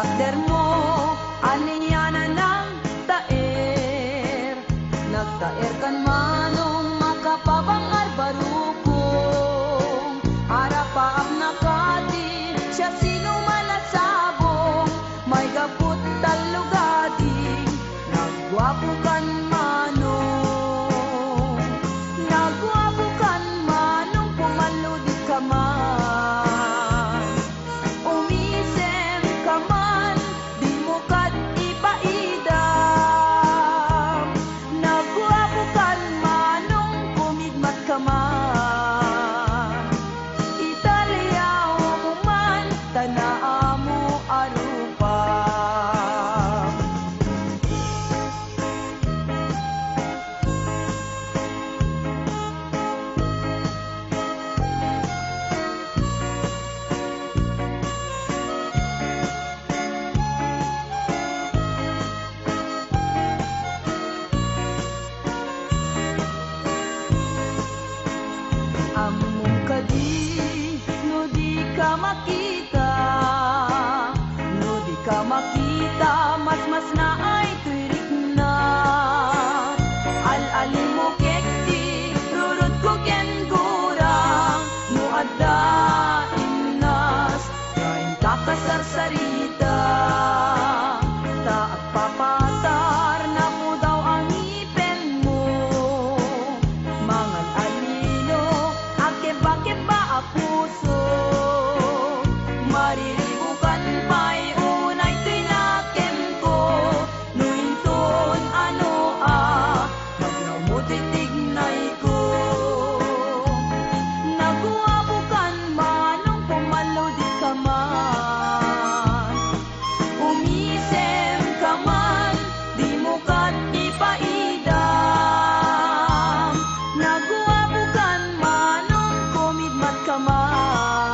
karakter mo, aniyana ng taer. Nagtaer kan manong makapabangar barukong. Arapaap nakati, siya sino malasabong. May gaput talugadi, nagwapo kan manong. Nagwapo kan manong, pumaludit ka man. Umisem ka man, di mo kat ipaidam. Nagwapo kan manong, kumigmat ka man. Italyaw mo man, tanaa mo arupam. Among kadi, no di ka makita. No di ka makita, mas na ay tuirik na. Al-ali mo kekti, rurut ko ken gurang. No adda inas, kain kakasarsarita. Taat papatar, na mo daw ang ipin mo. Mangan alino, akeba-keba a puso. Mariribukan pa'y unay tinakem ko. Nuinton ano maglaw mo titignay ko. Naguwabukan manong pumalaw di ka man. Umisem ka man, di mo kat ipaidam. Naguwabukan manong kumidmat ka man.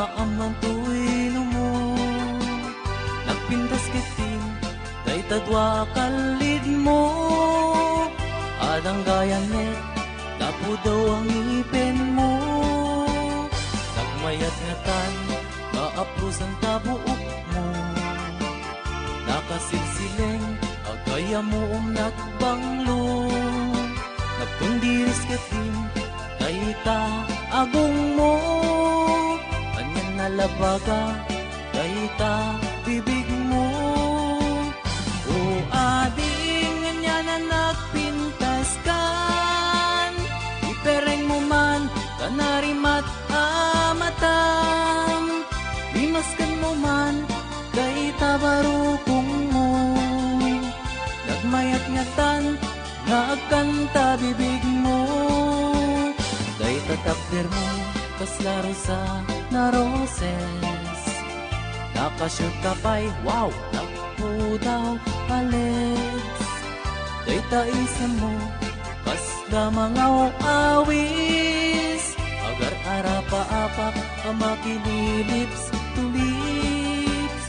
maamang tuwilo mo. Nagpintas kitin, day tadwa kalid mo. Adang gayanet, tapo daw ang ipin mo. Nagmayat nga tan, maapros ang tabuok mo. Nakasilsileng, agaya mo nagbanglo. Nagkundiris kitin, day ta agong mo. Kanyan nalabaga, day ta bibig mo. O ading nga na nagpintas kan, ipereng mo man kanarimat amatam. Limaskan mo man day tabarukong mo. Nagmayat ngatan nagkanta bibig mo. Day tatakder mo kaslaro sa na roses. Nakashoot ka pa'y wow, naku daw palets. Day taisa mo kasla mga awis. Agar arapa-apak ang makililips to lips.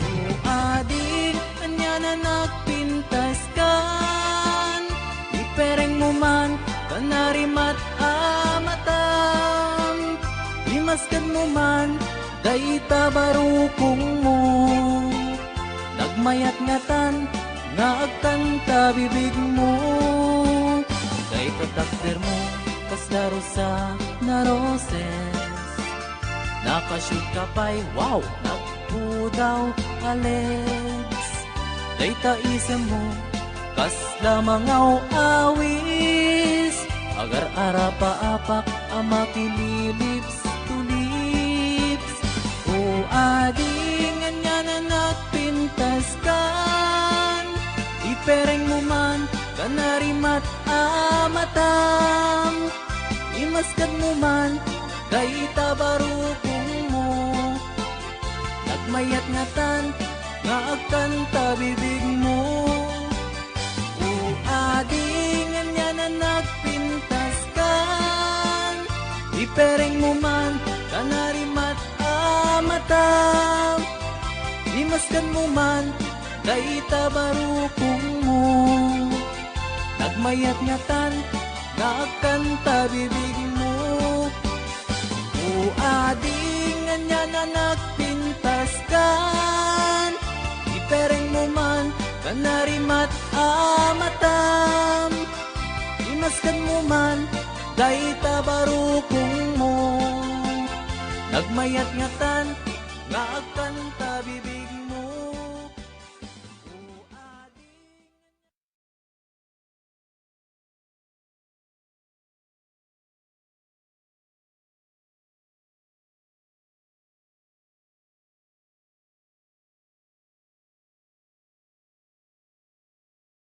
O ading anya na nagpintas kan, ipereng mo man kanarimat amatam. Limaskan mo man day tabarukong mo. Nagmayat ngatan nga agkanta bibig mo. Day tatakder mo kaslaro sa na roses. Nakashoot ka pa'y wow, nagpudaw alets. Day taisem mo kasla mga awis. Agar arapa-apak ang makililips to lips. O ading nga na nagpintas kan, ipereng mo man kanarimat amatam. Imaskan mo man day tabarukong mo. Nagmayat ngatan nga agkanta bibig mo. O ading nga na nagpintas kan, ipereng mo man kanarimat amatam. Limaskan mo man day tabarukong mo. Nagmayat ngatan nga agkanta bibig mo. O ading nga na nagpintas kan, ipereng mo man kanarimat amatam. Imaskan mo man day tabarukong mo. Nagmayat ngatan nga agkanta bibig